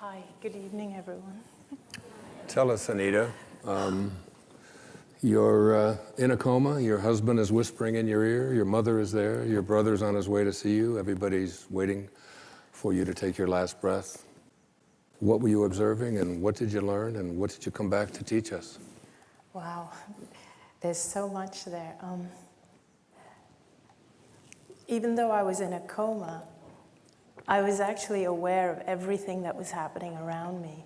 Hi, good evening, everyone. Tell us, Anita, you're in a coma, your husband is whispering in your ear, your mother is there, your brother's on his way to see you, everybody's waiting for you to take your last breath. What were you observing, and what did you learn, and what did you come back to teach us? Wow, there's so much there. Even though I was in a coma, I was actually aware of everything that was happening around me.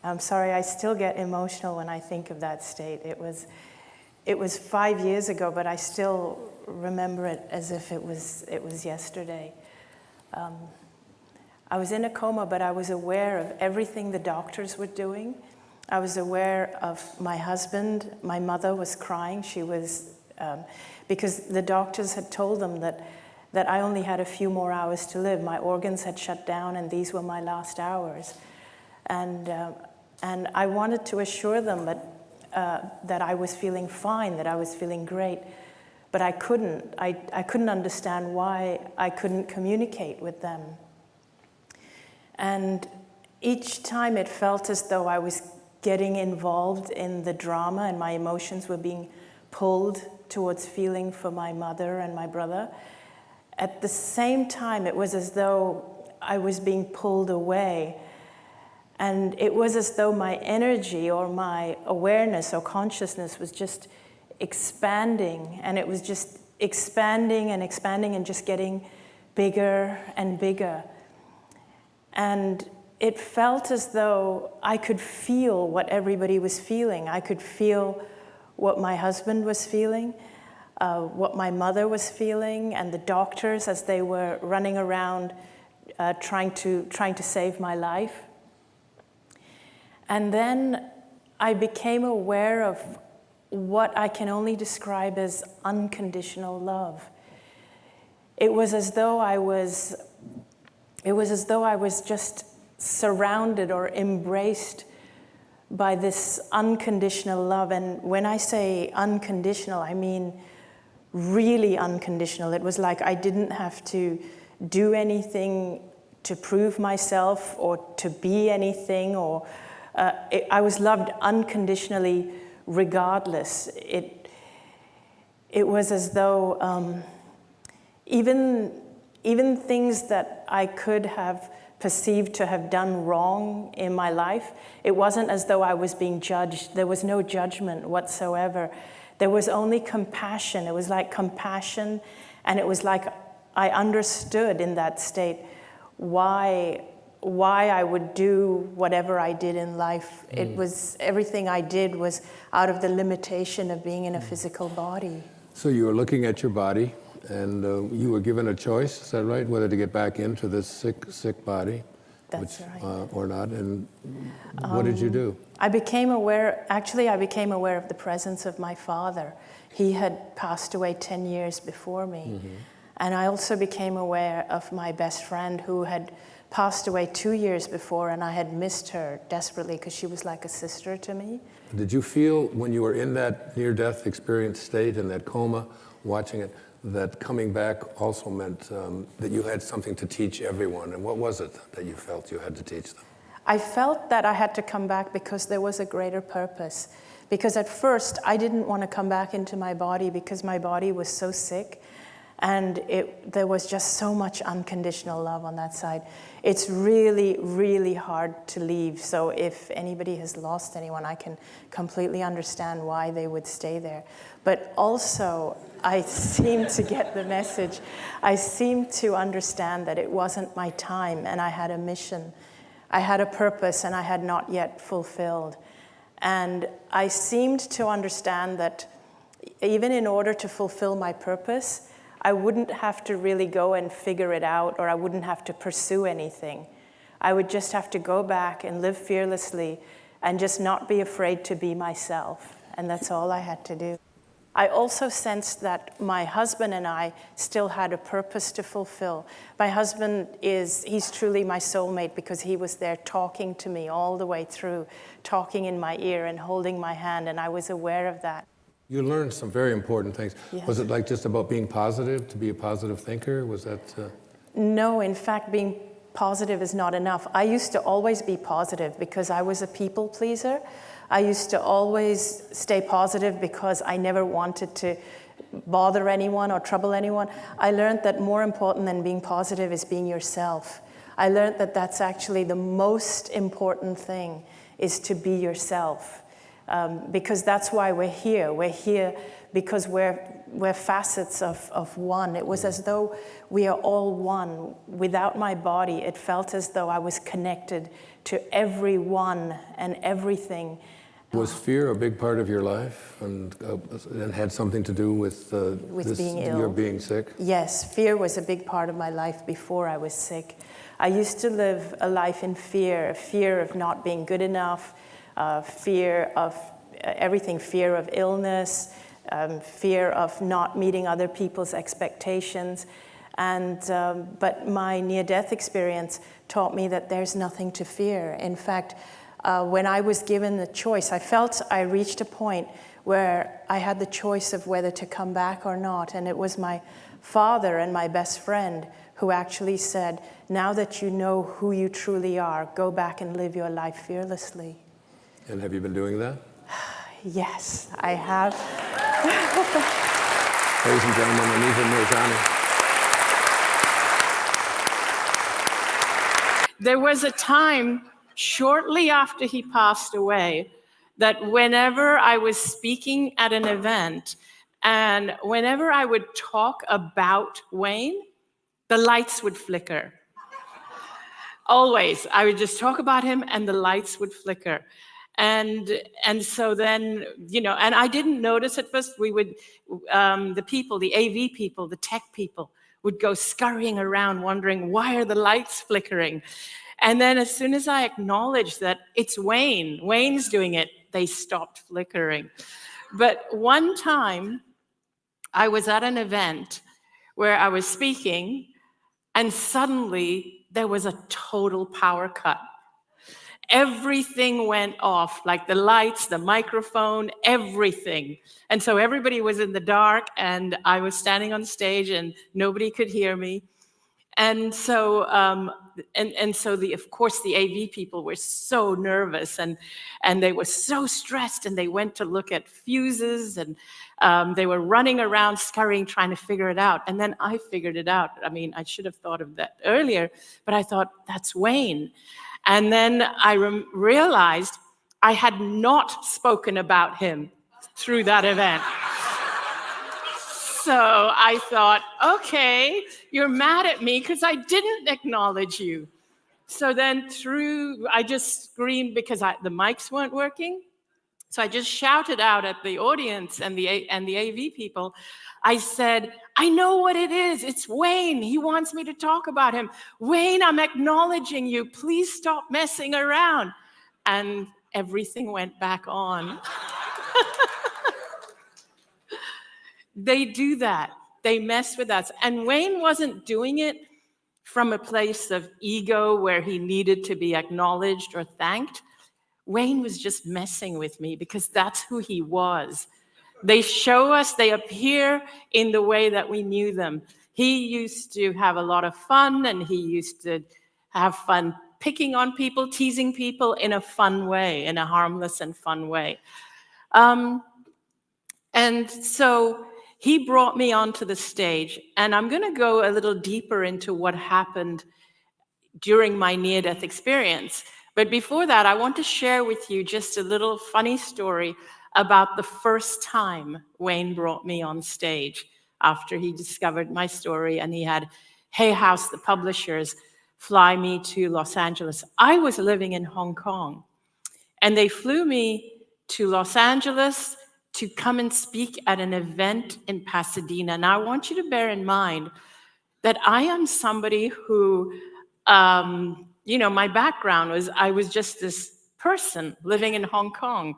I'm sorry, I still get emotional when I think of that state. It was 5 years ago, but I still remember it as if it was yesterday. I was in a coma, but I was aware of everything the doctors were doing. I was aware of my husband. My mother was crying. She was, because the doctors had told them that I only had a few more hours to live. My organs had shut down, and these were my last hours. And I wanted to assure them that I was feeling fine, that I was feeling great, but I couldn't. I couldn't understand why I couldn't communicate with them. And each time it felt as though I was getting involved in the drama, and my emotions were being pulled towards feeling for my mother and my brother. At the same time, it was as though I was being pulled away. And it was as though my energy or my awareness or consciousness was just expanding. And it was just expanding and expanding and just getting bigger and bigger. And it felt as though I could feel what everybody was feeling. I could feel what my husband was feeling, what my mother was feeling, and the doctors as they were running around trying to save my life. And then I became aware of what I can only describe as unconditional love. It was as though I was just surrounded or embraced by this unconditional love. And when I say unconditional, I mean really unconditional. It was like I didn't have to do anything to prove myself or to be anything, or I was loved unconditionally regardless. It was as though even things that I could have perceived to have done wrong in my life, it wasn't as though I was being judged. There was no judgment whatsoever. There was only compassion. It was like compassion, and it was like I understood in that state why I would do whatever I did in life. It was, everything I did was out of the limitation of being in a physical body. So you were looking at your body, and you were given a choice, is that right, whether to get back into this sick body? That's right. Or not, and what did you do? I became aware of the presence of my father. He had passed away 10 years before me. Mm-hmm. And I also became aware of my best friend who had passed away 2 years before, and I had missed her desperately because she was like a sister to me. Did you feel when you were in that near-death experience state, in that coma, watching it, that coming back also meant that you had something to teach everyone? And what was it that you felt you had to teach them? I felt that I had to come back because there was a greater purpose. Because at first, I didn't want to come back into my body because my body was so sick, and there was just so much unconditional love on that side. It's really, really hard to leave. So if anybody has lost anyone, I can completely understand why they would stay there. But also, I seem to get the message. I seem to understand that it wasn't my time, and I had a mission. I had a purpose, and I had not yet fulfilled. And I seemed to understand that even in order to fulfill my purpose, I wouldn't have to really go and figure it out, or I wouldn't have to pursue anything. I would just have to go back and live fearlessly and just not be afraid to be myself. And that's all I had to do. I also sensed that my husband and I still had a purpose to fulfill. My husband he's truly my soulmate because he was there talking to me all the way through, talking in my ear and holding my hand, and I was aware of that. You learned some very important things. Yes. Was it like just about being positive, to be a positive thinker? Was that? No, in fact, being positive is not enough. I used to always be positive because I was a people pleaser. I used to always stay positive because I never wanted to bother anyone or trouble anyone. I learned that more important than being positive is being yourself. I learned that that's actually the most important thing, is to be yourself. Because that's why we're here. We're here because we're facets of one. It was as though we are all one. Without my body, it felt as though I was connected to everyone and everything. Was fear a big part of your life and had something to do with being ill? Your being sick? Yes, fear was a big part of my life before I was sick. I used to live a life in fear of not being good enough, fear of everything, fear of illness, fear of not meeting other people's expectations. And but my near-death experience taught me that there's nothing to fear. In fact, when I was given the choice, I felt I reached a point where I had the choice of whether to come back or not. And it was my father and my best friend who actually said, now that you know who you truly are, go back and live your life fearlessly. And have you been doing that? Yes, I have. Ladies and gentlemen, Anita Moorjani. There was a time shortly after he passed away that whenever I was speaking at an event and whenever I would talk about Wayne, the lights would flicker. Always. I would just talk about him and the lights would flicker. And so then, you know, and I didn't notice at first. We would, the people, the AV people, the tech people would go scurrying around wondering, why are the lights flickering? And then as soon as I acknowledged that it's Wayne's doing it, they stopped flickering. But one time I was at an event where I was speaking and suddenly there was a total power cut. Everything went off, like the lights, the microphone, everything. And so everybody was in the dark and I was standing on stage and nobody could hear me. And so, of course, the AV people were so nervous and they were so stressed and they went to look at fuses and they were running around scurrying, trying to figure it out. And then I figured it out. I mean, I should have thought of that earlier, but I thought, that's Wayne. And then I realized I had not spoken about him through that event. So I thought, okay, you're mad at me because I didn't acknowledge you. So then I just screamed because the mics weren't working. So I just shouted out at the audience and the AV people. I said, I know what it is. It's Wayne. He wants me to talk about him. Wayne, I'm acknowledging you. Please stop messing around. And everything went back on. They do that. They mess with us. And Wayne wasn't doing it from a place of ego where he needed to be acknowledged or thanked. Wayne was just messing with me because that's who he was. They show us, they appear in the way that we knew them. He used to have a lot of fun and he used to have fun picking on people, teasing people in a fun way, in a harmless and fun way. And so he brought me onto the stage, and I'm going to go a little deeper into what happened during my near-death experience. But before that, I want to share with you just a little funny story about the first time Wayne brought me on stage after he discovered my story, and he had Hay House, the publishers, fly me to Los Angeles. I was living in Hong Kong, and they flew me to Los Angeles to come and speak at an event in Pasadena. Now, I want you to bear in mind that I am somebody who, my background was, I was just this person living in Hong Kong.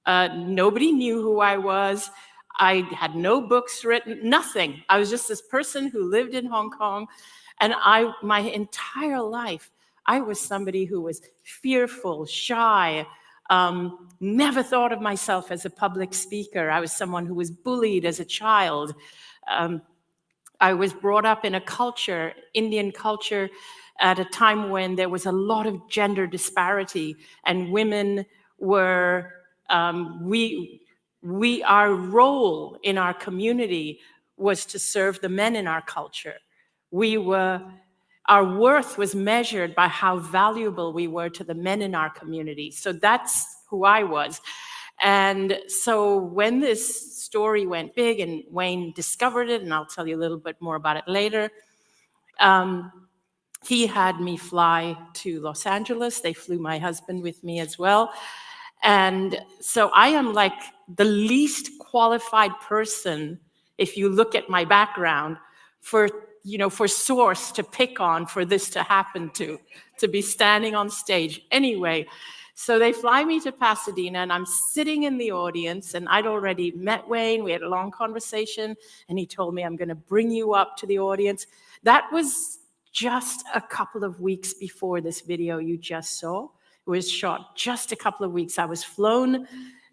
Nobody knew who I was. I had no books written, nothing. I was just this person who lived in Hong Kong. And my entire life, I was somebody who was fearful, shy, never thought of myself as a public speaker. I was someone who was bullied as a child. I was brought up in a culture, Indian culture, at a time when there was a lot of gender disparity, and women were, our role in our community was to serve the men in our culture. Our worth was measured by how valuable we were to the men in our community. So that's who I was. And so when this story went big and Wayne discovered it, and I'll tell you a little bit more about it later, he had me fly to Los Angeles. They flew my husband with me as well. And so I am like the least qualified person, if you look at my background, for source to pick on for this to happen to be standing on stage. Anyway, so they fly me to Pasadena, and I'm sitting in the audience, and I'd already met Wayne. We had a long conversation, and he told me, I'm going to bring you up to the audience. That was just a couple of weeks before this video you just saw. It was shot just a couple of weeks. I was flown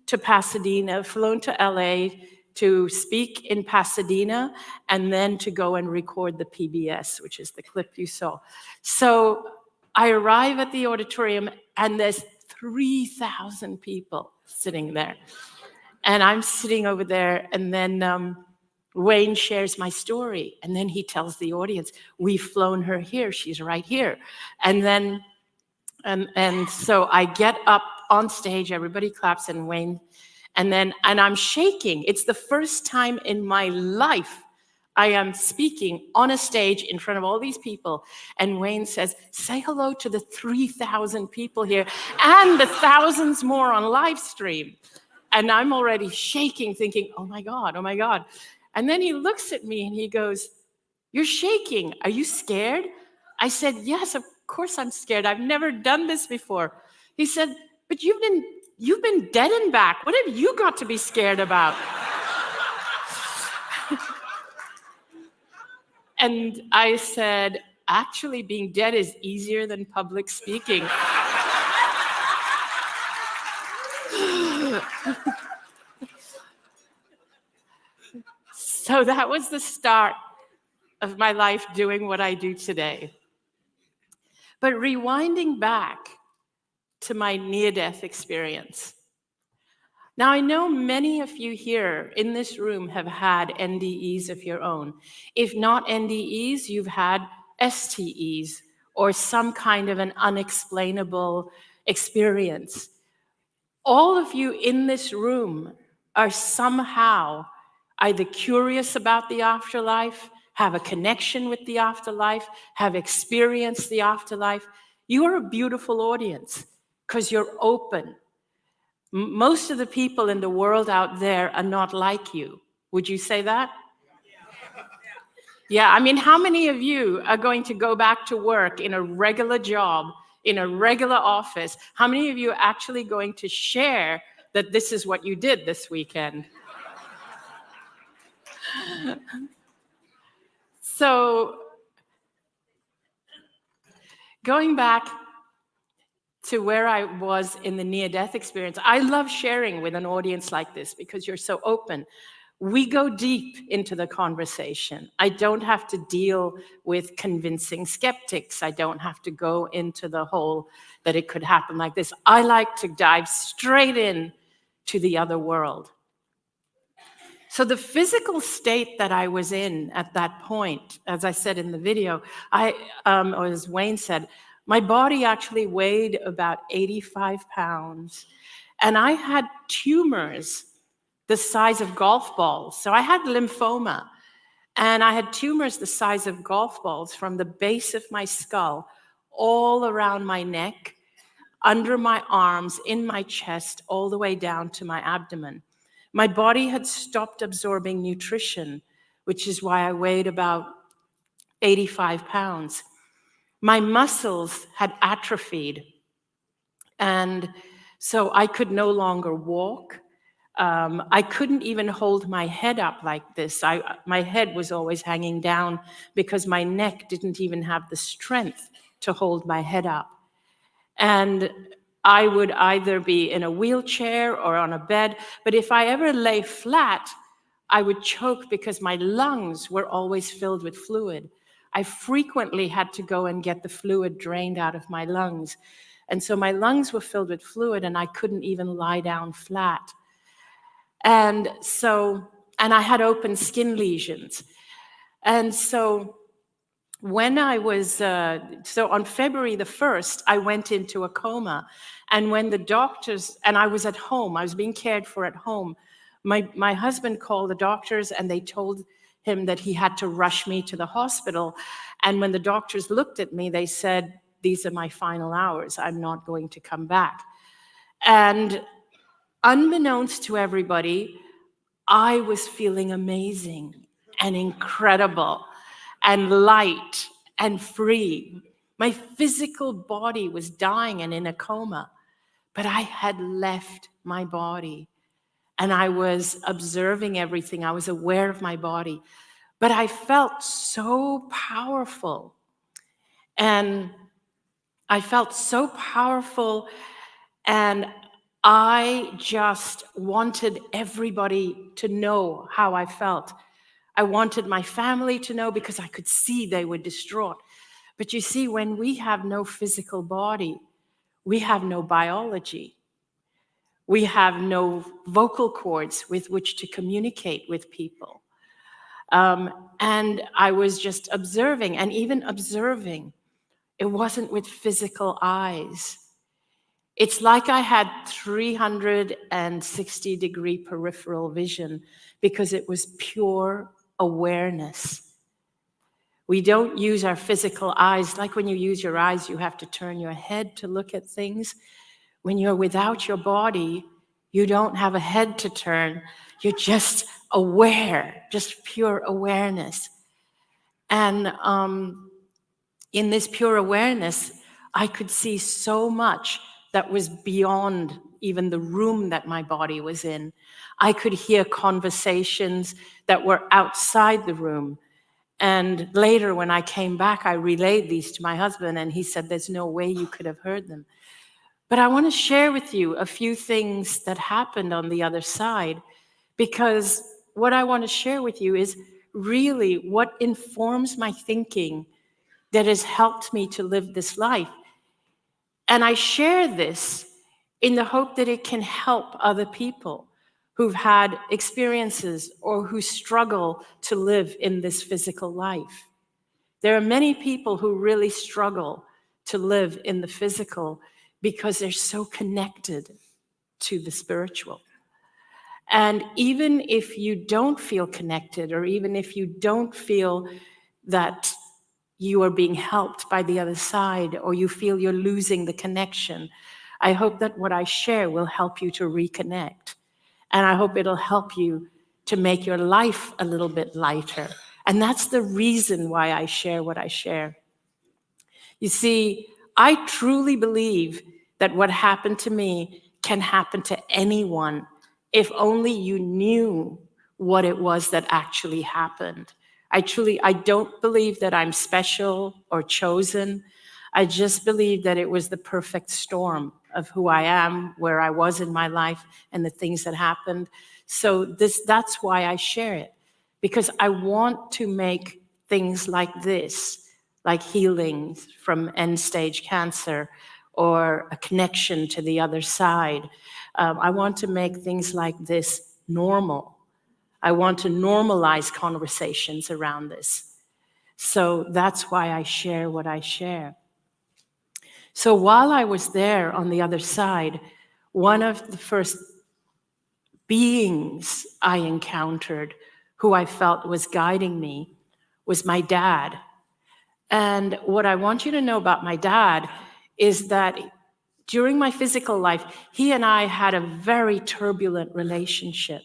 to Pasadena, flown to LA to speak in Pasadena, and then to go and record the PBS, which is the clip you saw. So I arrive at the auditorium, and there's 3,000 people sitting there. And I'm sitting over there, and then Wayne shares my story, and then he tells the audience, we've flown her here, she's right here. And then, and so I get up on stage, everybody claps, and Wayne, and I'm shaking. It's the first time in my life I am speaking on a stage in front of all these people, and Wayne says, say hello to the 3,000 people here and the thousands more on live stream. And I'm already shaking, thinking, oh my God, oh my God. And then he looks at me and he goes, you're shaking, are you scared? I said, yes, of course I'm scared. I've never done this before. He said, but you've been dead and back. What have you got to be scared about? And I said, actually, being dead is easier than public speaking. So that was the start of my life doing what I do today. But rewinding back to my near-death experience. Now, I know many of you here in this room have had NDEs of your own. If not NDEs, you've had STEs or some kind of an unexplainable experience. All of you in this room are somehow either curious about the afterlife, have a connection with the afterlife, have experienced the afterlife. You are a beautiful audience because you're open. Most of the people in the world out there are not like you. Would you say that? Yeah, I mean, how many of you are going to go back to work in a regular job, in a regular office? How many of you are actually going to share that this is what you did this weekend? So, going back to where I was in the near-death experience, I love sharing with an audience like this because you're so open. We go deep into the conversation. I don't have to deal with convincing skeptics. I don't have to go into the whole that it could happen like this. I like to dive straight in to the other world. So the physical state that I was in at that point, as I said in the video, or as Wayne said, my body actually weighed about 85 pounds, and I had tumors the size of golf balls. So I had lymphoma, and I had tumors the size of golf balls from the base of my skull, all around my neck, under my arms, in my chest, all the way down to my abdomen. My body had stopped absorbing nutrition, which is why I weighed about 85 pounds. My muscles had atrophied, and so I could no longer walk. I couldn't even hold my head up like this. My head was always hanging down because my neck didn't even have the strength to hold my head up. And I would either be in a wheelchair or on a bed, but if I ever lay flat, I would choke because my lungs were always filled with fluid. I frequently had to go and get the fluid drained out of my lungs. And so my lungs were filled with fluid and I couldn't even lie down flat. And I had open skin lesions. And so when I was, so on February the 1st, I went into a coma. And when the doctors, and I was at home, I was being cared for at home. My husband called the doctors and they told him that he had to rush me to the hospital. And when the doctors looked at me, they said, "These are my final hours. I'm not going to come back." And unbeknownst to everybody, I was feeling amazing and incredible and light and free. My physical body was dying and in a coma, but I had left my body and I was observing everything. I was aware of my body, but I felt so powerful. And I felt so powerful, and I just wanted everybody to know how I felt. I wanted my family to know because I could see they were distraught. But you see, when we have no physical body, we have no biology. We have no vocal cords with which to communicate with people. And I was just observing, and even observing, it wasn't with physical eyes. It's like I had 360-degree peripheral vision because it was pure awareness. We don't use our physical eyes. Like when you use your eyes, you have to turn your head to look at things. When you're without your body, you don't have a head to turn. You're just aware, just pure awareness. And in this pure awareness, I could see so much that was beyond even the room that my body was in. I could hear conversations that were outside the room. And later when I came back, I relayed these to my husband and he said, "There's no way you could have heard them." But I want to share with you a few things that happened on the other side, because what I want to share with you is really what informs my thinking that has helped me to live this life. And I share this in the hope that it can help other people who've had experiences or who struggle to live in this physical life. There are many people who really struggle to live in the physical because they're so connected to the spiritual. And even if you don't feel connected, or even if you don't feel that you are being helped by the other side, or you feel you're losing the connection, I hope that what I share will help you to reconnect. And I hope it'll help you to make your life a little bit lighter. And that's the reason why I share what I share. You see, I truly believe that what happened to me can happen to anyone if only you knew what it was that actually happened. I don't believe that I'm special or chosen. I just believe that it was the perfect storm of who I am, where I was in my life, and the things that happened. So that's why I share it, because I want to make things like this, like healing from end-stage cancer or a connection to the other side. I want to make things like this normal. I want to normalize conversations around this. So that's why I share what I share. So while I was there on the other side, one of the first beings I encountered who I felt was guiding me was my dad. And what I want you to know about my dad is that during my physical life, he and I had a very turbulent relationship.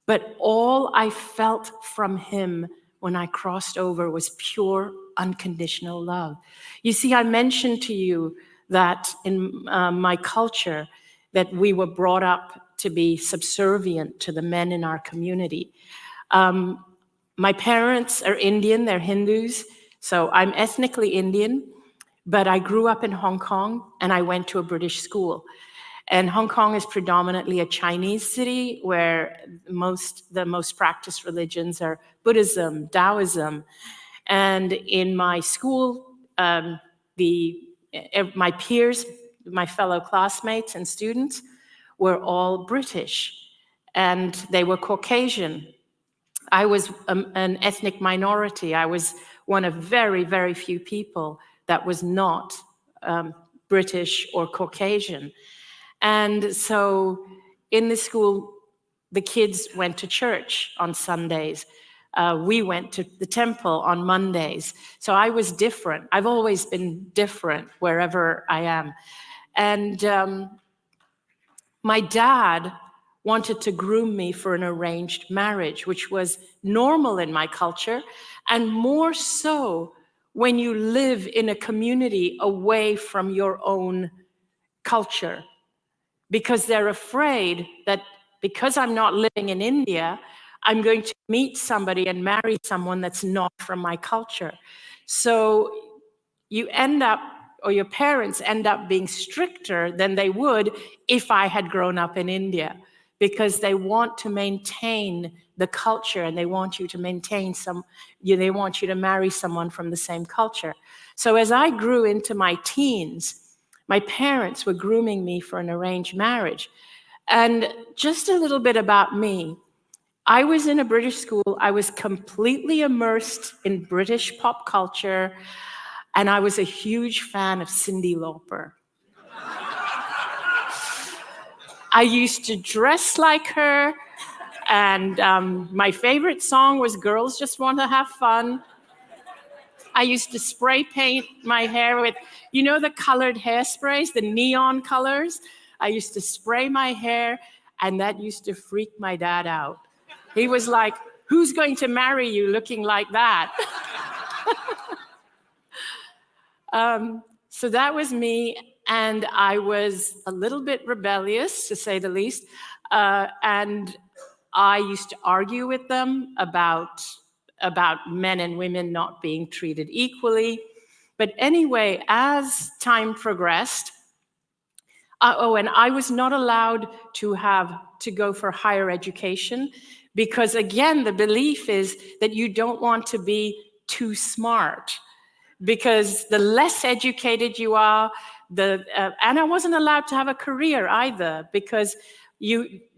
But all I felt from him when I crossed over was pure, unconditional love. You see, I mentioned to you that in my culture, that we were brought up to be subservient to the men in our community. My parents are Indian, they're Hindus, so I'm ethnically Indian, but I grew up in Hong Kong and I went to a British school. And Hong Kong is predominantly a Chinese city where the most practiced religions are Buddhism, Taoism. And in my school, my peers, my fellow classmates and students were all British, and they were Caucasian. I was an ethnic minority. I was one of very, very few people that was not British or Caucasian. And so in the school, the kids went to church on Sundays. We went to the temple on Mondays. So I was different. I've always been different wherever I am. And my dad wanted to groom me for an arranged marriage, which was normal in my culture, and more so when you live in a community away from your own culture, because they're afraid that because I'm not living in India, I'm going to meet somebody and marry someone that's not from my culture. So you end up, or your parents end up being stricter than they would if I had grown up in India, because they want to maintain the culture and they want you to maintain they want you to marry someone from the same culture. So as I grew into my teens, my parents were grooming me for an arranged marriage. And just a little bit about me. I was in a British school. I was completely immersed in British pop culture, and I was a huge fan of Cyndi Lauper. I used to dress like her, and my favorite song was Girls Just Want to Have Fun. I used to spray paint my hair with, you know, the colored hairsprays, the neon colors? I used to spray my hair, and that used to freak my dad out. He was like, who's going to marry you looking like that? So that was me, and I was a little bit rebellious, to say the least, and I used to argue with them about men and women not being treated equally. But anyway, as time progressed, and I was not allowed to go for higher education, because again, the belief is that you don't want to be too smart, because the less educated you are, and I wasn't allowed to have a career either, because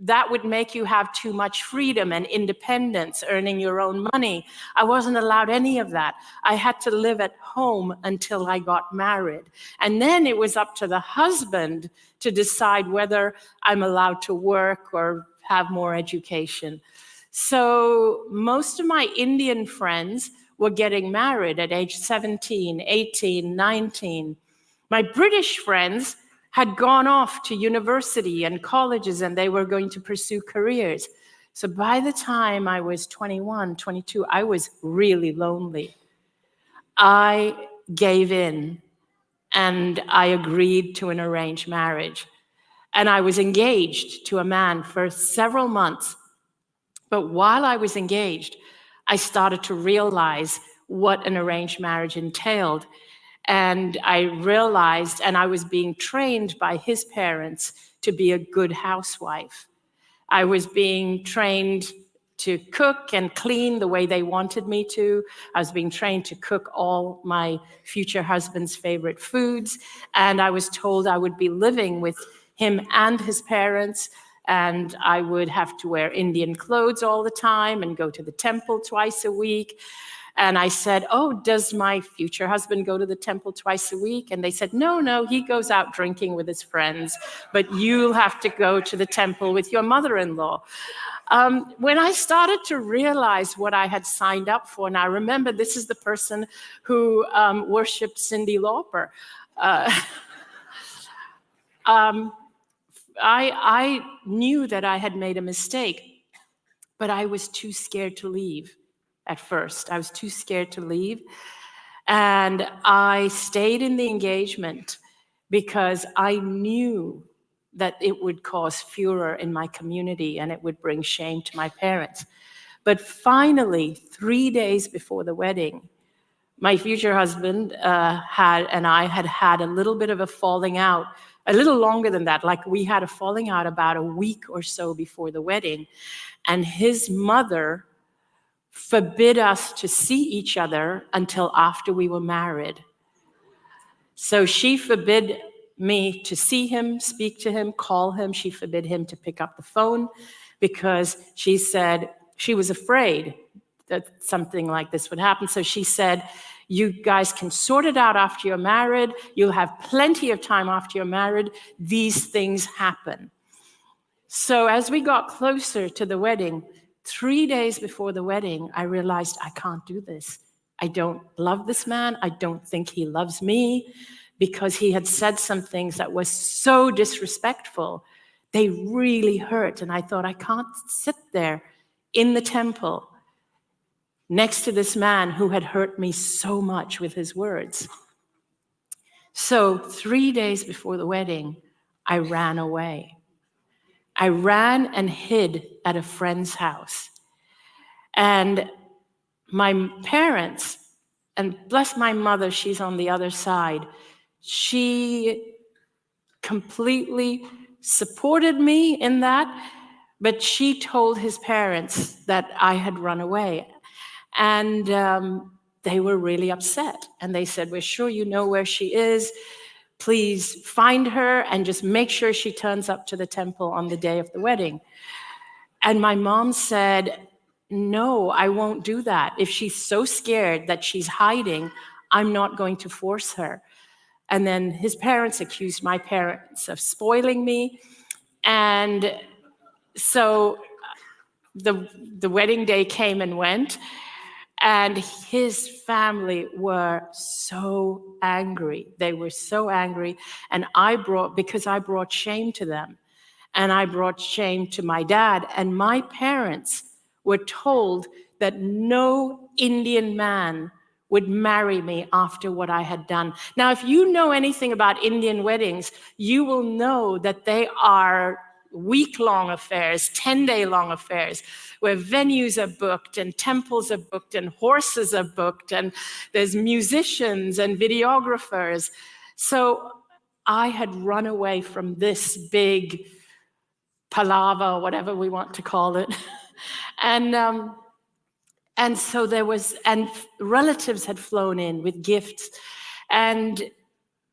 that would make you have too much freedom and independence, earning your own money. I wasn't allowed any of that. I had to live at home until I got married. And then it was up to the husband to decide whether I'm allowed to work or have more education. So most of my Indian friends were getting married at age 17, 18, 19. My British friends had gone off to university and colleges, and they were going to pursue careers. So by the time I was 21, 22, I was really lonely. I gave in, and I agreed to an arranged marriage. And I was engaged to a man for several months. But while I was engaged, I started to realize what an arranged marriage entailed. And I realized, and I was being trained by his parents to be a good housewife. I was being trained to cook and clean the way they wanted me to. I was being trained to cook all my future husband's favorite foods. And I was told I would be living with him and his parents, and I would have to wear Indian clothes all the time and go to the temple twice a week. And I said, oh, does my future husband go to the temple twice a week? And they said, no, he goes out drinking with his friends, but you'll have to go to the temple with your mother-in-law. When I started to realize what I had signed up for, and I remember this is the person who worshipped Cyndi Lauper. I knew that I had made a mistake, but I was too scared to leave. At first, I was too scared to leave. And I stayed in the engagement because I knew that it would cause furor in my community and it would bring shame to my parents. But finally, 3 days before the wedding, my future husband and I had a little bit of a falling out, a little longer than that. Like, we had a falling out about a week or so before the wedding. And his mother forbid us to see each other until after we were married. So she forbid me to see him, speak to him, call him. She forbid him to pick up the phone because she said she was afraid that something like this would happen. So she said, you guys can sort it out after you're married. You'll have plenty of time after you're married. These things happen. So as we got closer to the wedding, 3 days before the wedding, I realized I can't do this. I don't love this man. I don't think he loves me, because he had said some things that were so disrespectful. They really hurt. And I thought, I can't sit there in the temple next to this man who had hurt me so much with his words. So 3 days before the wedding, I ran away. I ran and hid at a friend's house. And my parents, and bless my mother, she's on the other side, she completely supported me in that, but she told his parents that I had run away. And they were really upset. And they said, we're sure you know where she is. Please find her and just make sure she turns up to the temple on the day of the wedding. And my mom said, no, I won't do that. If she's so scared that she's hiding, I'm not going to force her. And then his parents accused my parents of spoiling me. And so the wedding day came and went, and his family were so angry. They were so angry. And because I brought shame to them, and I brought shame to my dad, and my parents were told that no Indian man would marry me after what I had done. Now, if you know anything about Indian weddings, you will know that they are week-long affairs, 10-day-long affairs, where venues are booked and temples are booked and horses are booked and there's musicians and videographers. So I had run away from this big palaver, whatever we want to call it. And so and relatives had flown in with gifts. And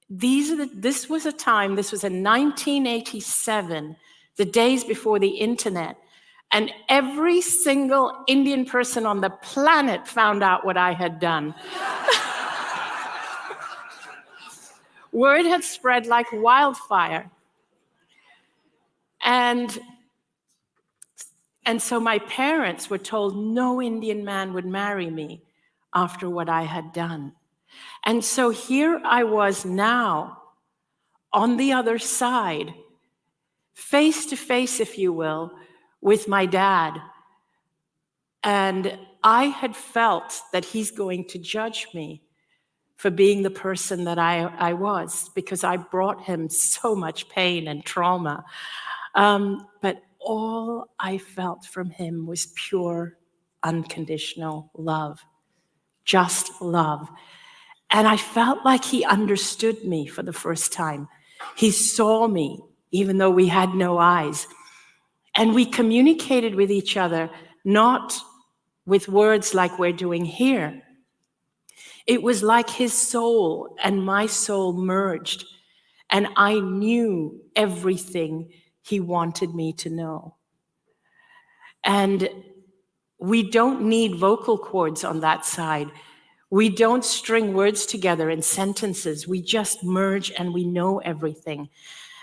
this was in 1987, the days before the internet. And every single Indian person on the planet found out what I had done. Word had spread like wildfire. And so my parents were told no Indian man would marry me after what I had done. And so here I was now on the other side, face to face, if you will, with my dad. And I had felt that he's going to judge me for being the person that I was, because I brought him so much pain and trauma. But all I felt from him was pure, unconditional love, just love. And I felt like he understood me for the first time. He saw me, even though we had no eyes. And we communicated with each other, not with words like we're doing here. It was like his soul and my soul merged, and I knew everything he wanted me to know. And we don't need vocal cords on that side. We don't string words together in sentences. We just merge and we know everything.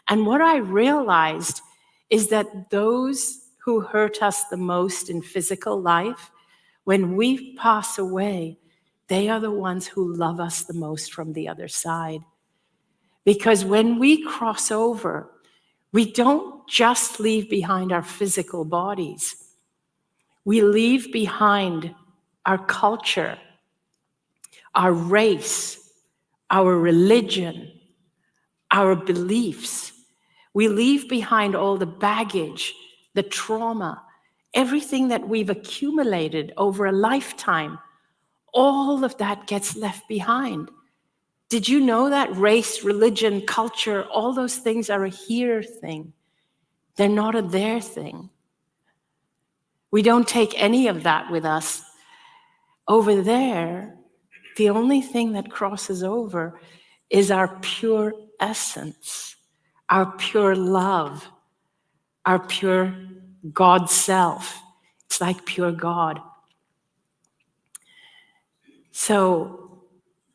And what I realized is that those who hurt us the most in physical life, when we pass away, they are the ones who love us the most from the other side. Because when we cross over, we don't just leave behind our physical bodies. We leave behind our culture, our race, our religion, our beliefs. We leave behind all the baggage, the trauma, everything that we've accumulated over a lifetime. All of that gets left behind. Did you know that race, religion, culture, all those things are a here thing? They're not a there thing. We don't take any of that with us. Over there, the only thing that crosses over is our pure essence, our pure love, our pure God self. It's like pure God. So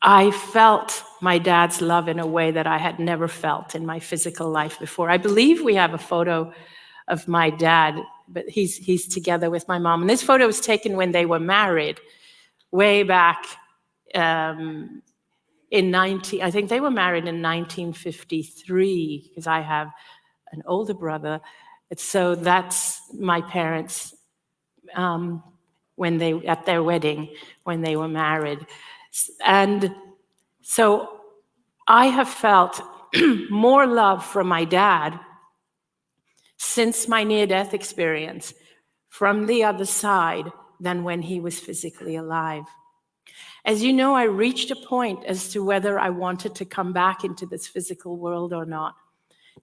I felt my dad's love in a way that I had never felt in my physical life before. I believe we have a photo of my dad, but he's together with my mom. And this photo was taken when they were married, way back in I think they were married in 1953, because I have an older brother. So that's my parents at their wedding, when they were married. And so I have felt more love from my dad since my near-death experience from the other side than when he was physically alive. As you know, I reached a point as to whether I wanted to come back into this physical world or not.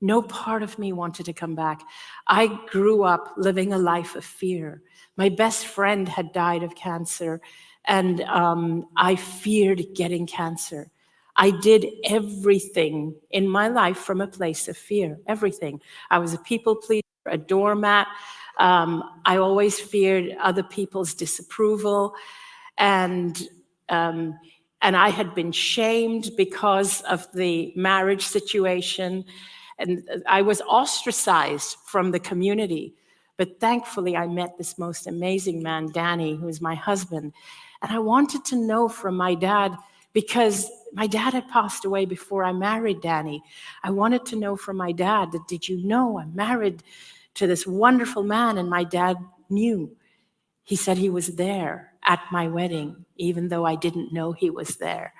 No part of me wanted to come back. I grew up living a life of fear. My best friend had died of cancer, and I feared getting cancer. I did everything in my life from a place of fear, everything. I was a people pleaser, a doormat. I always feared other people's disapproval, and I had been shamed because of the marriage situation, and I was ostracized from the community. But thankfully, I met this most amazing man, Danny, who is my husband. And I wanted to know from my dad, because my dad had passed away before I married Danny. I wanted to know from my dad that, did you know I'm married to this wonderful man? And my dad knew. He said he was there at my wedding, even though I didn't know he was there.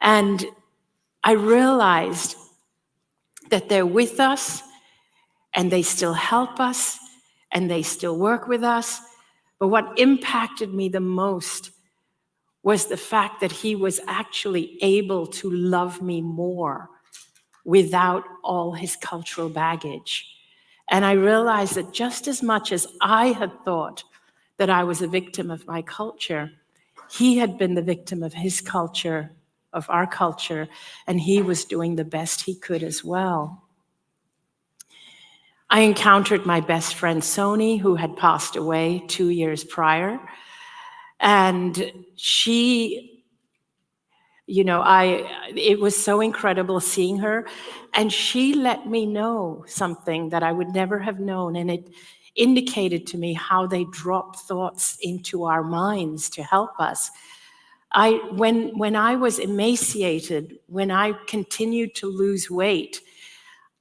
And I realized that they're with us, and they still help us, and they still work with us. But what impacted me the most was the fact that he was actually able to love me more without all his cultural baggage. And I realized that just as much as I had thought that I was a victim of my culture, he had been the victim of his culture, of our culture, and he was doing the best he could as well. I encountered my best friend Soni, who had passed away 2 years prior. And she, it was so incredible seeing her. And she let me know something that I would never have known. And it indicated to me how they drop thoughts into our minds to help us. When I was emaciated, when I continued to lose weight,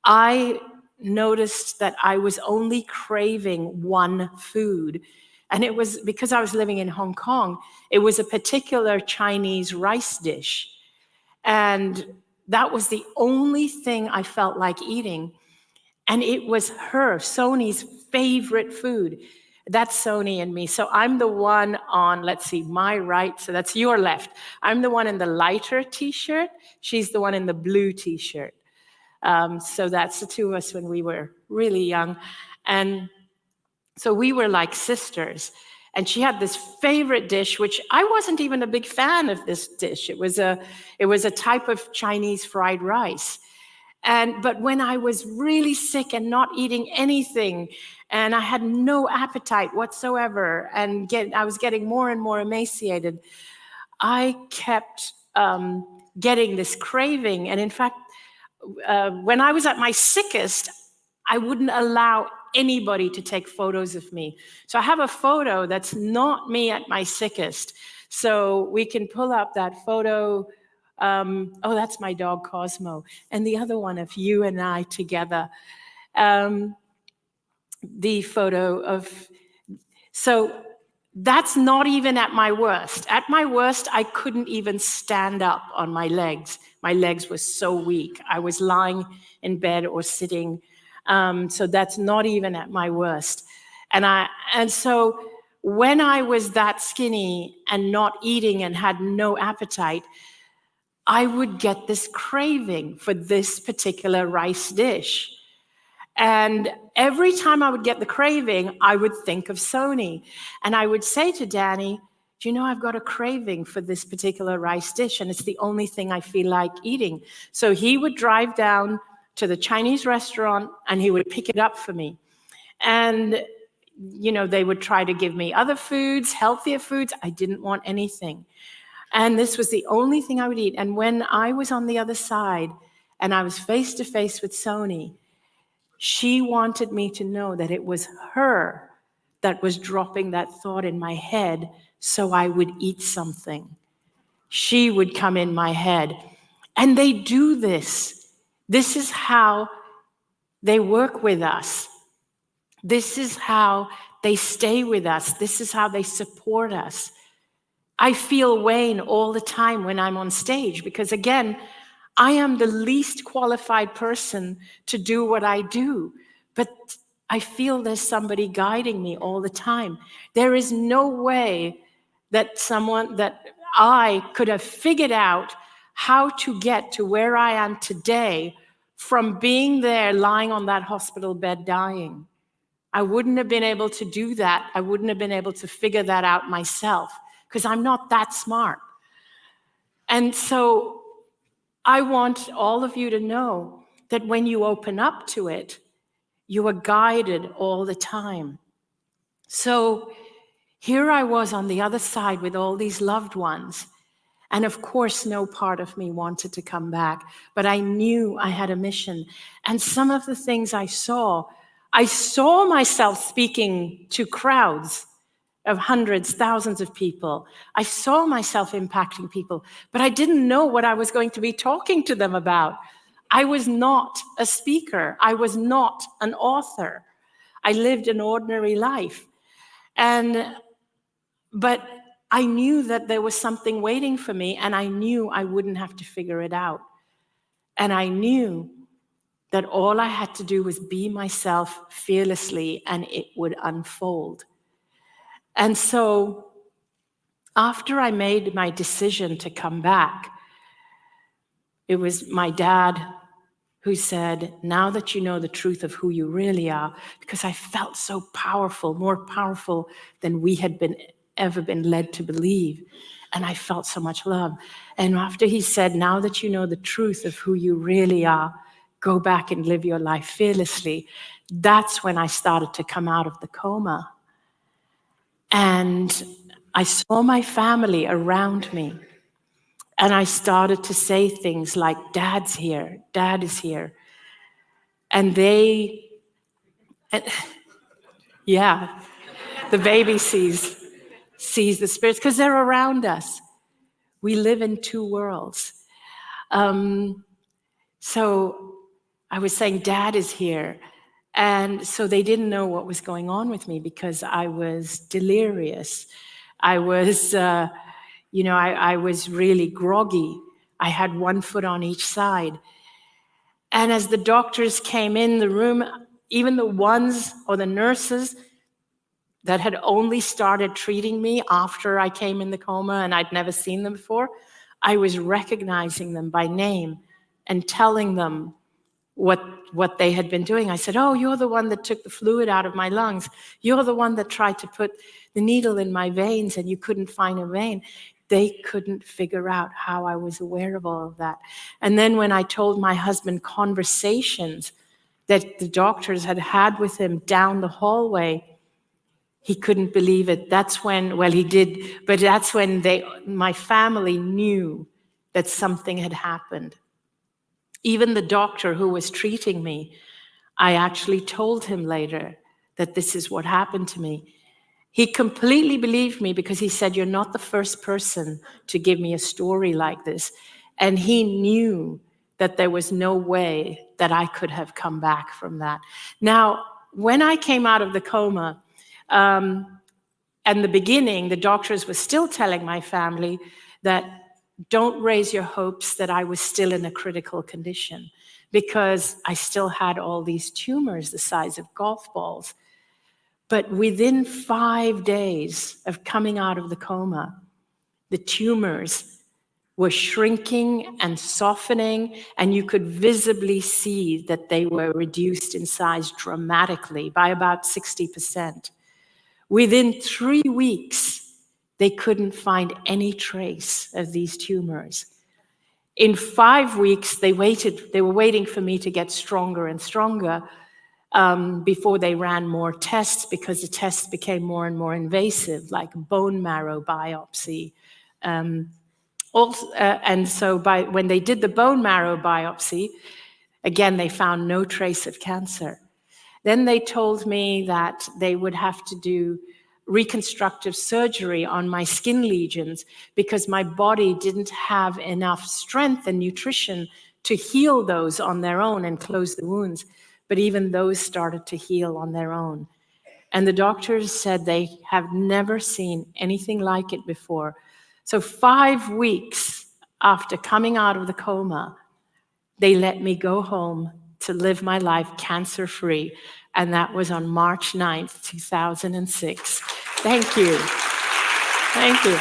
I noticed that I was only craving one food. And it was because I was living in Hong Kong. It was a particular Chinese rice dish. And that was the only thing I felt like eating. And it was Soni's favorite food. That's Soni and me. So I'm the one on, let's see, my right. So that's your left. I'm the one in the lighter t-shirt. She's the one in the blue t-shirt. So that's the two of us when we were really young. And so we were like sisters. And she had this favorite dish, which I wasn't even a big fan of this dish. It was a type of Chinese fried rice. But when I was really sick and not eating anything, and I had no appetite whatsoever, and I was getting more and more emaciated, I kept getting this craving. And in fact, when I was at my sickest, I wouldn't allow anybody to take photos of me. So I have a photo that's not me at my sickest. So we can pull up that photo. Oh, that's my dog Cosmo. And the other one of you and I together. The photo of, so that's not even at my worst. At my worst, I couldn't even stand up on my legs. My legs were so weak. I was lying in bed or sitting. So that's not even at my worst. And so when I was that skinny and not eating and had no appetite, I would get this craving for this particular rice dish. And every time I would get the craving, I would think of Soni. And I would say to Danny, do you know I've got a craving for this particular rice dish and it's the only thing I feel like eating. So he would drive down to the Chinese restaurant and he would pick it up for me. And, they would try to give me other foods, healthier foods. I didn't want anything. And this was the only thing I would eat. And when I was on the other side and I was face to face with Soni, she wanted me to know that it was her that was dropping that thought in my head so I would eat something. She would come in my head. And they do this. This is how they work with us. This is how they stay with us. This is how they support us. I feel Wayne all the time when I'm on stage because, again, I am the least qualified person to do what I do, but I feel there's somebody guiding me all the time. There is no way that I could have figured out how to get to where I am today from being there lying on that hospital bed dying. I wouldn't have been able to do that. I wouldn't have been able to figure that out myself because I'm not that smart. And so I want all of you to know that when you open up to it, you are guided all the time. So here I was on the other side with all these loved ones. And of course, no part of me wanted to come back, but I knew I had a mission. And some of the things I saw myself speaking to crowds of hundreds, thousands of people. I saw myself impacting people, but I didn't know what I was going to be talking to them about. I was not a speaker. I was not an author. I lived an ordinary life. But I knew that there was something waiting for me, and I knew I wouldn't have to figure it out. And I knew that all I had to do was be myself fearlessly, and it would unfold. And so after I made my decision to come back, it was my dad who said, now that you know the truth of who you really are, because I felt so powerful, more powerful than we had ever been led to believe. And I felt so much love. And after he said, now that you know the truth of who you really are, go back and live your life fearlessly. That's when I started to come out of the coma. And I saw my family around me. And I started to say things like, Dad's here, Dad is here. And the baby sees the spirits because they're around us. We live in two worlds. So I was saying, Dad is here. And so they didn't know what was going on with me because I was delirious. I was, I was really groggy. I had one foot on each side. And as the doctors came in the room, even the ones or the nurses that had only started treating me after I came in the coma and I'd never seen them before, I was recognizing them by name and telling them what they had been doing. I said, oh, you're the one that took the fluid out of my lungs. You're the one that tried to put the needle in my veins and you couldn't find a vein. They couldn't figure out how I was aware of all of that. And then when I told my husband conversations that the doctors had had with him down the hallway, he couldn't believe it. That's when, well, he did, but that's when my family knew that something had happened. Even the doctor who was treating me, I actually told him later that this is what happened to me. He completely believed me because he said, you're not the first person to give me a story like this. And he knew that there was no way that I could have come back from that. Now, when I came out of the coma, and the beginning, the doctors were still telling my family that don't raise your hopes that I was still in a critical condition because I still had all these tumors the size of golf balls. But within 5 days of coming out of the coma, the tumors were shrinking and softening, and you could visibly see that they were reduced in size dramatically by about 60%. Within 3 weeks, they couldn't find any trace of these tumors. In 5 weeks, they were waiting for me to get stronger and stronger before they ran more tests, because the tests became more and more invasive, like bone marrow biopsy. And so when they did the bone marrow biopsy, again, they found no trace of cancer. Then they told me that they would have to do reconstructive surgery on my skin lesions because my body didn't have enough strength and nutrition to heal those on their own and close the wounds. But even those started to heal on their own. And the doctors said they have never seen anything like it before. So 5 weeks after coming out of the coma, they let me go home to live my life cancer-free. And that was on March 9th, 2006. Thank you. Thank you.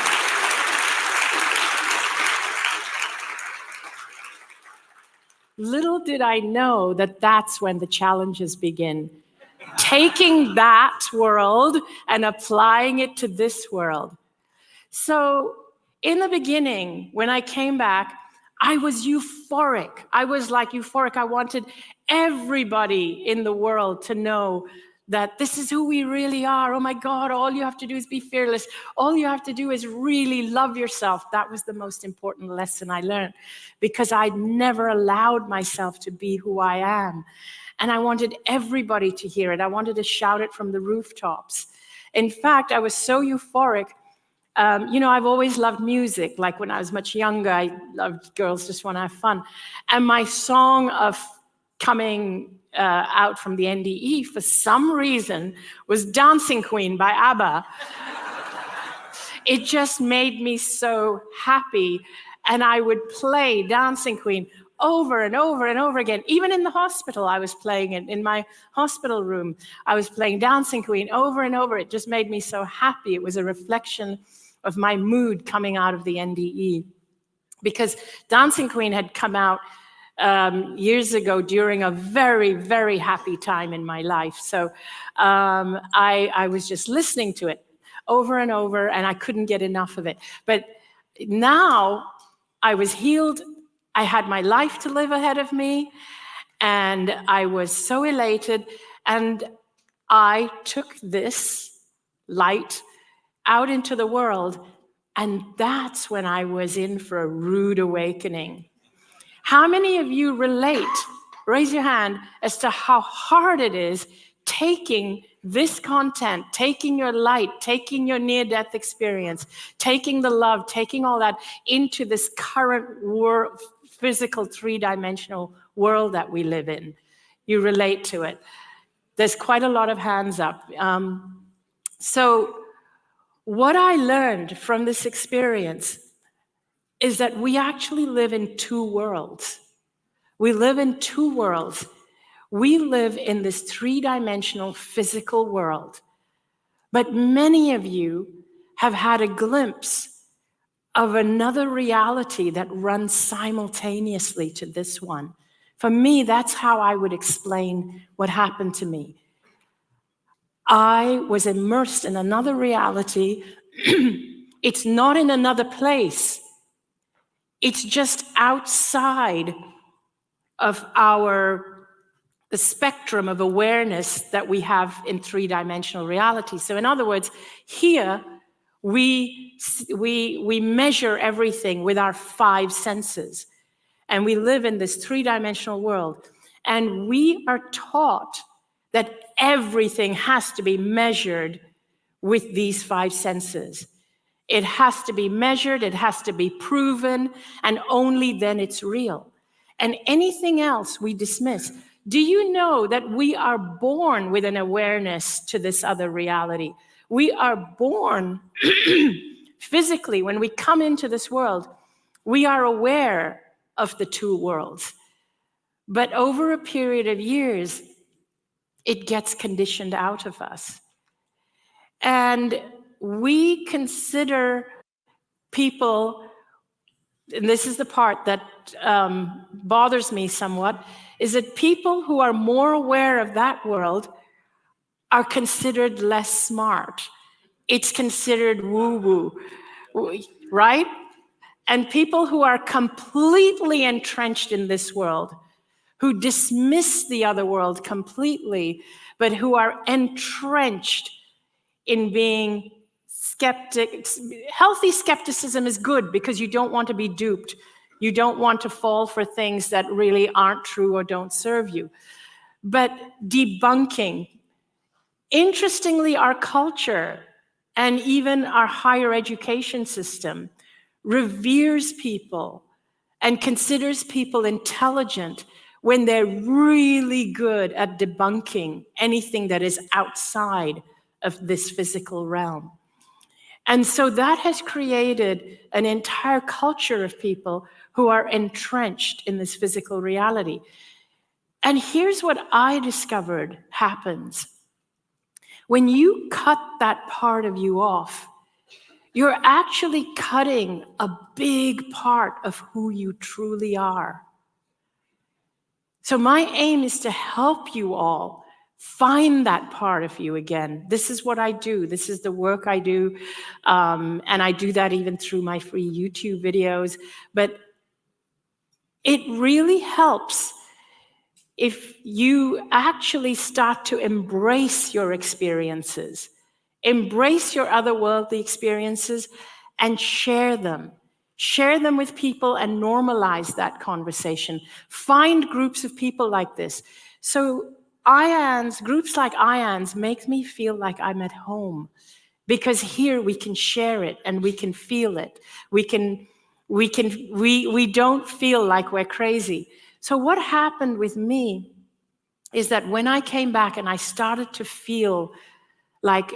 Little did I know that that's when the challenges begin. Taking that world and applying it to this world. So in the beginning, when I came back, I was euphoric. I was like euphoric. I wanted everybody in the world to know that this is who we really are. Oh my God, all you have to do is be fearless. All you have to do is really love yourself. That was the most important lesson I learned, because I'd never allowed myself to be who I am. And I wanted everybody to hear it. I wanted to shout it from the rooftops. In fact, I was so euphoric. I've always loved music. Like when I was much younger, I loved Girls Just Want to Have Fun. And my song of coming out from the NDE, for some reason, was Dancing Queen by ABBA. It just made me so happy. And I would play Dancing Queen over and over and over again. Even in the hospital, I was playing it. In my hospital room, I was playing Dancing Queen over and over. It just made me so happy. It was a reflection of my mood coming out of the NDE. Because Dancing Queen had come out years ago during a very, very happy time in my life. So I was just listening to it over and over, and I couldn't get enough of it. But now I was healed. I had my life to live ahead of me, and I was so elated. And I took this light out into the world, and that's when I was in for a rude awakening. How many of you relate, raise your hand, as to how hard it is taking this content, taking your light, taking your near-death experience, taking the love, taking all that into this current world, physical three-dimensional world that we live in? You relate to it. There's quite a lot of hands up. So what I learned from this experience is that we actually live in two worlds. We live in two worlds. We live in this three-dimensional physical world. But many of you have had a glimpse of another reality that runs simultaneously to this one. For me, that's how I would explain what happened to me. I was immersed in another reality. It's not in another place. It's just outside of the spectrum of awareness that we have in three-dimensional reality. So in other words, here we measure everything with our 5 senses. And we live in this three-dimensional world. And we are taught that everything has to be measured with these 5 senses. It has to be measured, it has to be proven, and only then it's real. And anything else we dismiss. Do you know that we are born with an awareness to this other reality? We are born physically. When we come into this world, we are aware of the two worlds. But over a period of years, it gets conditioned out of us. And we consider people, and this is the part that bothers me somewhat, is that people who are more aware of that world are considered less smart. it's considered woo-woo, right? And people who are completely entrenched in this world, who dismiss the other world completely, but who are entrenched in being skeptics. Healthy skepticism is good because you don't want to be duped. You don't want to fall for things that really aren't true or don't serve you. But debunking, interestingly, our culture and even our higher education system reveres people and considers people intelligent when they're really good at debunking anything that is outside of this physical realm. And so that has created an entire culture of people who are entrenched in this physical reality. And here's what I discovered happens. When you cut that part of you off, you're actually cutting a big part of who you truly are. So my aim is to help you all find that part of you again. This is what I do. This is the work I do. And I do that even through my free YouTube videos. But it really helps if you actually start to embrace your experiences, embrace your otherworldly experiences, and share them. Share them with people and normalize that conversation. Find groups of people like this. So IANDS, groups like IANDS make me feel like I'm at home, because here we can share it and we can feel it. We don't feel like we're crazy. So what happened with me is that when I came back and I started to feel like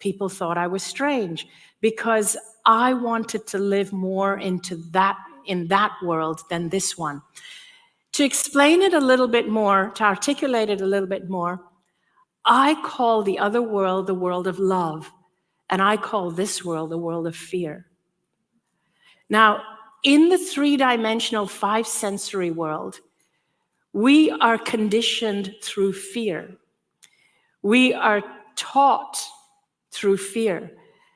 people thought I was strange, because I wanted to live more in that world than this one. To explain it a little bit more, to articulate it a little bit more, I call the other world the world of love, and I call this world the world of fear. Now, in the three-dimensional, five-sensory world, we are conditioned through fear. We are taught through fear.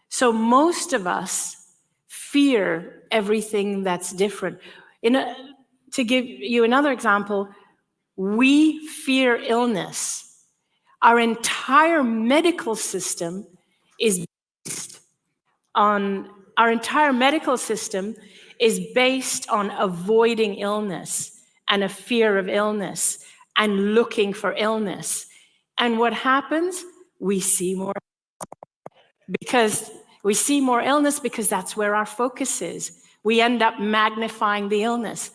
So most of us fear everything that's different. To give you another example, we fear illness. Our entire medical system is based on avoiding illness and a fear of illness and looking for illness. And what happens? We see more illness because that's where our focus is. We end up magnifying the illness.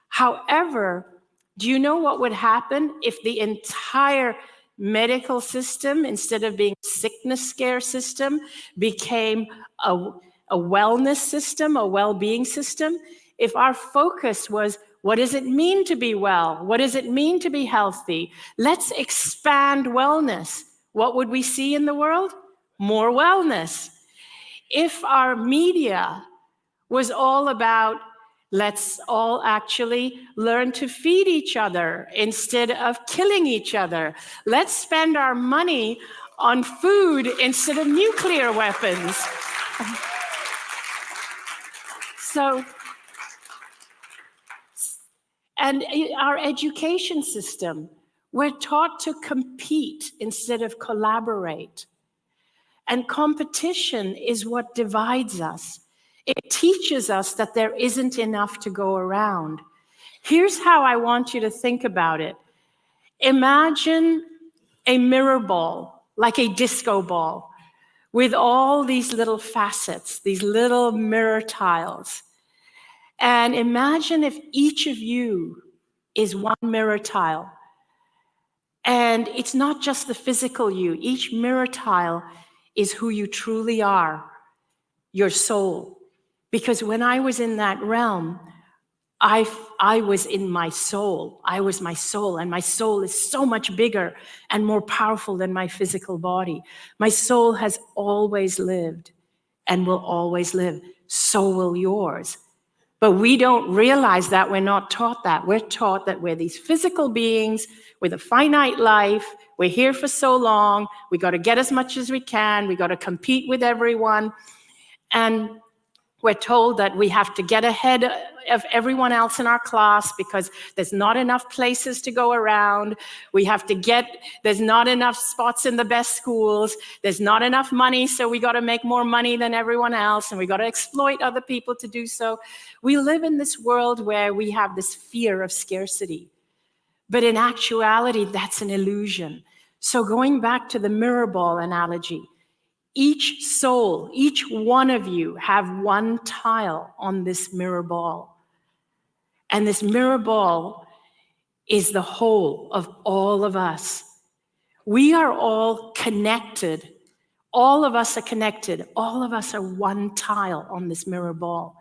However, do you know what would happen if the entire medical system, instead of being a sickness scare system, became a wellness system, a well-being system? If our focus was, what does it mean to be well? What does it mean to be healthy? Let's expand wellness. What would we see in the world? More wellness. If our media was all about, let's all actually learn to feed each other instead of killing each other. Let's spend our money on food instead of nuclear weapons. And our education system, we're taught to compete instead of collaborate. And competition is what divides us. It teaches us that there isn't enough to go around. Here's how I want you to think about it. Imagine a mirror ball, like a disco ball, with all these little facets, these little mirror tiles. And imagine if each of you is one mirror tile. And it's not just the physical you. Each mirror tile is who you truly are, your soul. Because when I was in that realm, I was in my soul. I was my soul, and my soul is so much bigger and more powerful than my physical body. My soul has always lived and will always live. So will yours. But we don't realize that. We're not taught that. We're taught that we're these physical beings with a finite life. We're here for so long. We got to get as much as we can. We got to compete with everyone. And we're told that we have to get ahead of everyone else in our class because there's not enough places to go around. There's not enough spots in the best schools. There's not enough money, so we got to make more money than everyone else, and we got to exploit other people to do so. We live in this world where we have this fear of scarcity. But in actuality, that's an illusion. So going back to the mirror ball analogy, each soul, each one of you have one tile on this mirror ball. And this mirror ball is the whole of all of us. We are all connected. All of us are connected. All of us are one tile on this mirror ball.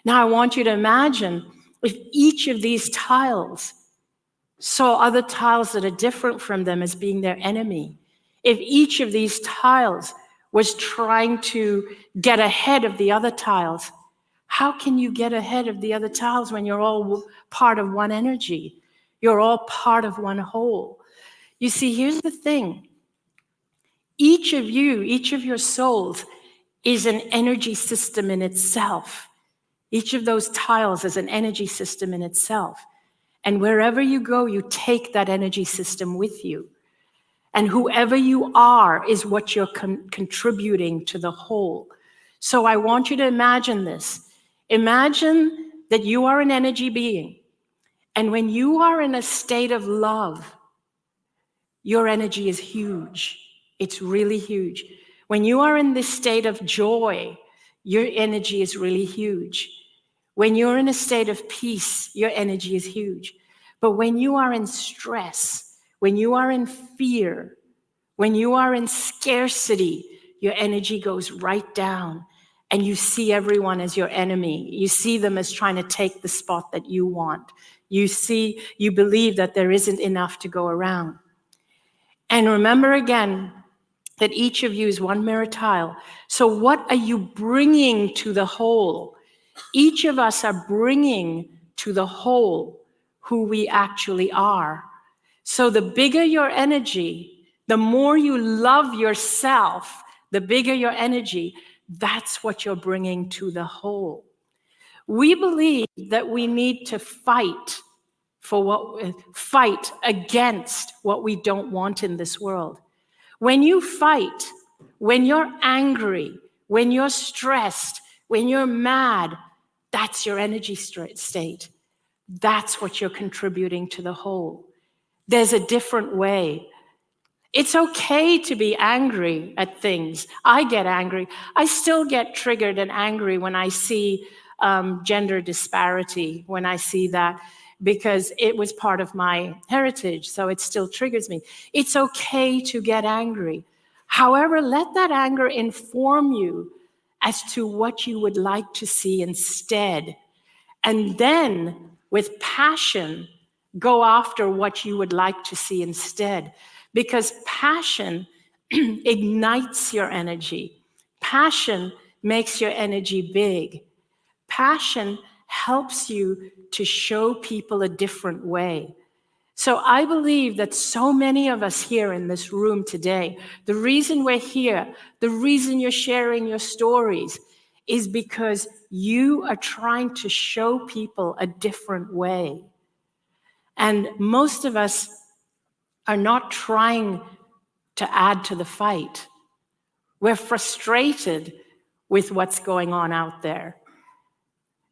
Now I want you to imagine if each of these tiles saw other tiles that are different from them as being their enemy. If each of these tiles was trying to get ahead of the other tiles, how can you get ahead of the other tiles when you're all part of one energy? You're all part of one whole. You see, here's the thing. Each of you, each of your souls is an energy system in itself. Each of those tiles is an energy system in itself. And wherever you go, you take that energy system with you. And whoever you are is what you're contributing to the whole. So I want you to imagine this. Imagine that you are an energy being. And when you are in a state of love, your energy is huge. It's really huge. When you are in this state of joy, your energy is really huge. When you're in a state of peace, your energy is huge. But when you are in stress, when you are in fear, when you are in scarcity, your energy goes right down and you see everyone as your enemy. You see them as trying to take the spot that you want. You believe that there isn't enough to go around. And remember again that each of you is one mirror tile. So what are you bringing to the whole? Each of us are bringing to the whole who we actually are. So the bigger your energy, the more you love yourself, the bigger your energy, that's what you're bringing to the whole. We believe that we need to fight against what we don't want in this world. When you fight, when you're angry, when you're stressed, when you're mad, that's your energy state. That's what you're contributing to the whole. There's a different way. It's okay to be angry at things. I get angry. I still get triggered and angry when I see gender disparity, when I see that, because it was part of my heritage, so it still triggers me. It's okay to get angry. However, let that anger inform you as to what you would like to see instead. And then, with passion, go after what you would like to see instead. Because passion ignites your energy. Passion makes your energy big. Passion helps you to show people a different way. So I believe that so many of us here in this room today, the reason we're here, the reason you're sharing your stories, is because you are trying to show people a different way. And most of us are not trying to add to the fight. We're frustrated with what's going on out there.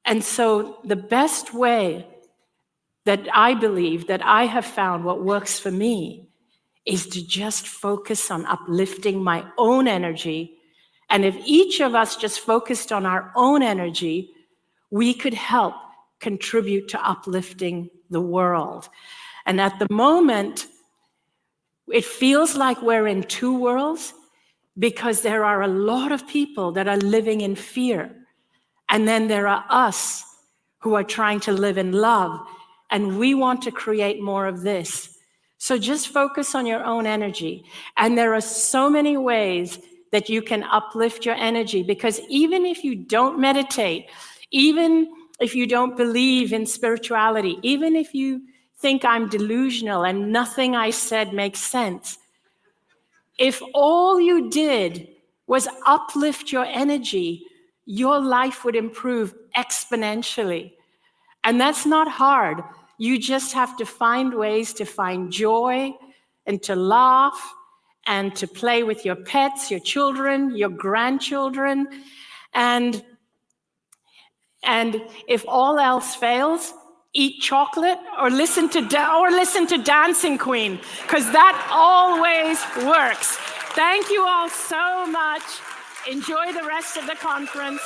And so the best way that I believe, that I have found what works for me, is to just focus on uplifting my own energy. And if each of us just focused on our own energy, we could help contribute to uplifting the world. And at the moment, it feels like we're in two worlds because there are a lot of people that are living in fear. And then there are us who are trying to live in love. And we want to create more of this. So just focus on your own energy. And there are so many ways that you can uplift your energy, because even if you don't meditate, even if you don't believe in spirituality, even if you think I'm delusional and nothing I said makes sense, If all you did was uplift your energy, your life would improve exponentially. And that's not hard. You just have to find ways to find joy and to laugh and to play with your pets, your children, your grandchildren. And if all else fails, eat chocolate or listen to Dancing Queen, because that always works. Thank you all so much. Enjoy the rest of the conference.